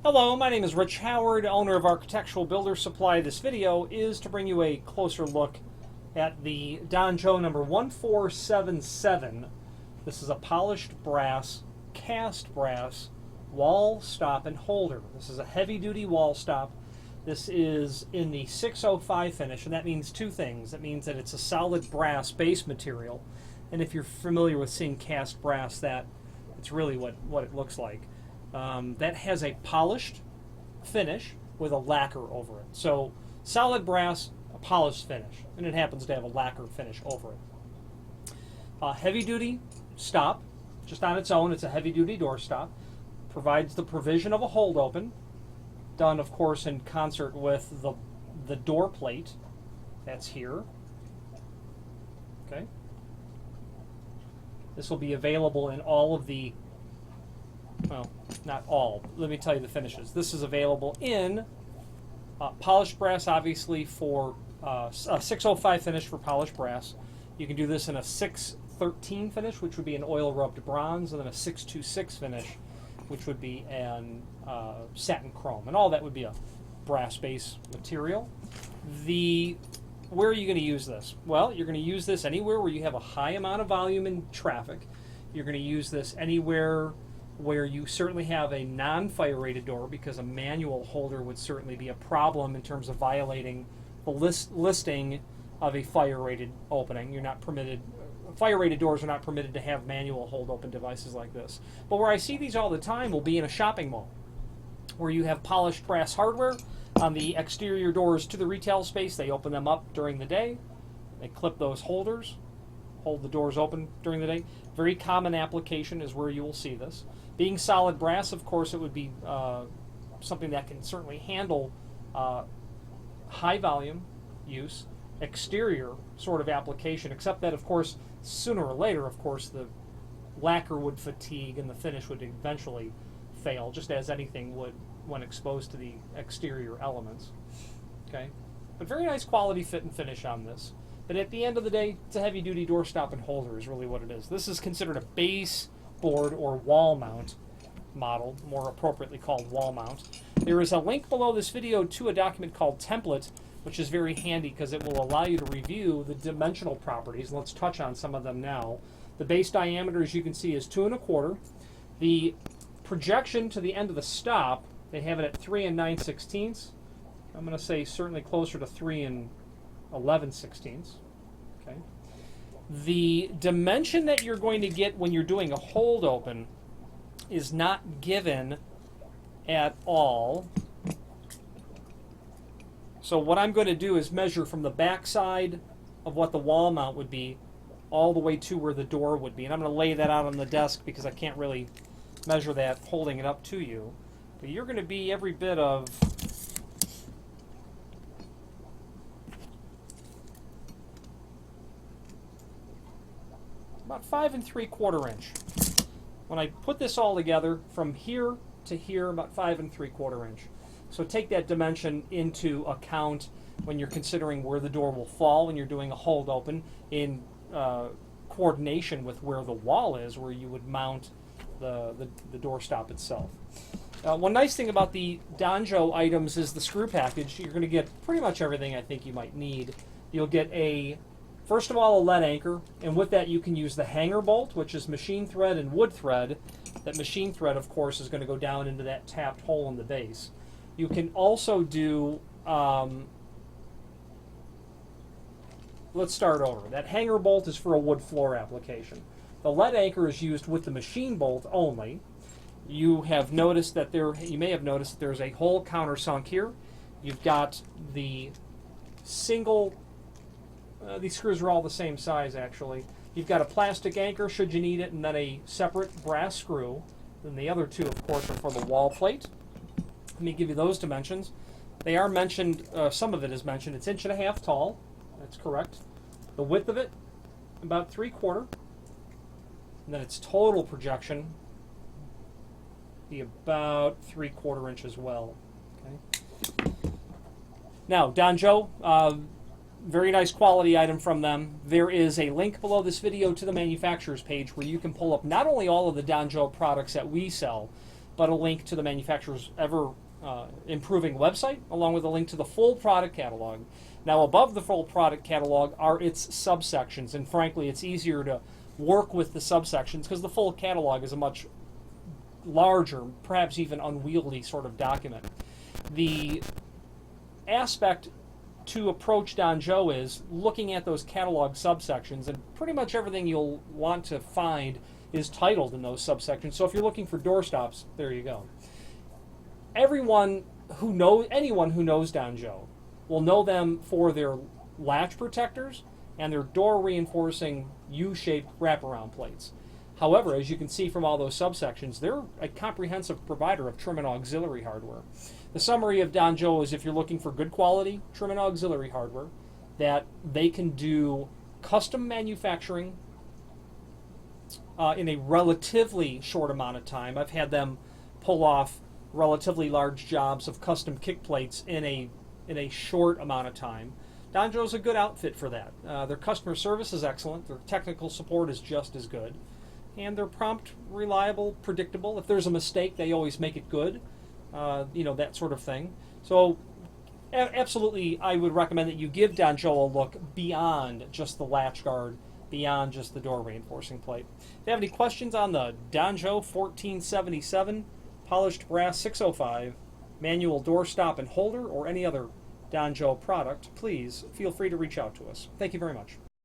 Hello, my name is Rich Howard, owner of Architectural Builder Supply. This video is to bring you a closer look at the Danjo number 1477. This is a polished brass, cast brass wall stop and holder. This is a heavy-duty wall stop. This is in the 605 finish, and that means two things. It means that it's a solid brass base material, and if you're familiar with seeing cast brass, that it's really what it looks like. That has a polished finish with a lacquer over it. So solid brass, a polished finish, and it happens to have a lacquer finish over it. Heavy duty stop, just on its own, it's a heavy duty door stop. Provides the provision of a hold open, done of course in concert with the door plate that's here. Okay. This will be available in all of the, well, not all. Let me tell you the finishes. This is available in polished brass, obviously, for a 605 finish for polished brass. You can do this in a 613 finish, which would be an oil rubbed bronze, and then a 626 finish, which would be an satin chrome. And all that would be a brass base material. Where are you going to use this? Well, you're going to use this anywhere where you have a high amount of volume in traffic. You're going to use this anywhere where you certainly have a non-fire rated door, because a manual holder would certainly be a problem in terms of violating the listing of a fire rated opening. You're not permitted, fire rated doors are not permitted to have manual hold open devices like this. But where I see these all the time will be in a shopping mall, where you have polished brass hardware on the exterior doors to the retail space. They open them up during the day, they clip those holders, hold the doors open during the day. Very common application is where you will see this. Being solid brass, of course, it would be something that can certainly handle high volume use, exterior sort of application, except that, of course, sooner or later, of course, the lacquer would fatigue and the finish would eventually fail, just as anything would when exposed to the exterior elements. Okay, but very nice quality fit and finish on this. But at the end of the day, it's a heavy-duty door stop and holder is really what it is. This is considered a base board or wall mount model, more appropriately called wall mount. There is a link below this video to a document called Template, which is very handy because it will allow you to review the dimensional properties. Let's touch on some of them now. The base diameter, as you can see, is 2 1/4. The projection to the end of the stop, they have it at 3 9/16. I'm going to say certainly closer to 3 11/16. Okay. The dimension that you're going to get when you're doing a hold open is not given at all. So what I'm going to do is measure from the back side of what the wall mount would be all the way to where the door would be. And I'm going to lay that out on the desk because I can't really measure that holding it up to you. But you're going to be every bit of about 5 3/4 inch. When I put this all together, from here to here, about 5 3/4 inch. So take that dimension into account when you're considering where the door will fall when you're doing a hold open, in coordination with where the wall is, where you would mount the door stop itself. One nice thing about the Danjo items is the screw package. You're going to get pretty much everything I think you might need. You'll get first of all, a lead anchor, and with that you can use the hanger bolt, which is machine thread and wood thread. That machine thread, of course, is going to go down into that tapped hole in the base. You can also do, let's start over. That hanger bolt is for a wood floor application. The lead anchor is used with the machine bolt only. You have noticed that you may have noticed that there's a hole countersunk here. You've got the single, these screws are all the same size actually. You've got a plastic anchor should you need it, and then a separate brass screw. Then the other two, of course, are for the wall plate. Let me give you those dimensions. They are mentioned, some of it is mentioned. It's 1.5 inches tall. That's correct. The width of it, about 3/4. And then its total projection be about 3/4 inch as well. Okay. Now, Danjo, very nice quality item from them. There is a link below this video to the manufacturer's page where you can pull up not only all of the Danjo products that we sell, but a link to the manufacturer's ever improving website, along with a link to the full product catalog. Now, above the full product catalog are its subsections, and frankly, it's easier to work with the subsections because the full catalog is a much larger, perhaps even unwieldy sort of document. The aspect to approach Danzhou is looking at those catalog subsections, and pretty much everything you'll want to find is titled in those subsections. So if you're looking for doorstops, there you go. Anyone who knows Danzhou will know them for their latch protectors and their door reinforcing U-shaped wraparound plates. However, as you can see from all those subsections, they're a comprehensive provider of trim and auxiliary hardware. The summary of Danzhou is if you're looking for good quality trim and auxiliary hardware, that they can do custom manufacturing in a relatively short amount of time. I've had them pull off relatively large jobs of custom kick plates in a short amount of time. Danzhou's a good outfit for that. Their customer service is excellent. Their technical support is just as good. And they're prompt, reliable, predictable. If there's a mistake, they always make it good. That sort of thing. So, absolutely, I would recommend that you give Danzhou a look beyond just the latch guard, beyond just the door reinforcing plate. If you have any questions on the Danzhou 1477, polished brass 605, manual door stop and holder, or any other Danzhou product, please feel free to reach out to us. Thank you very much.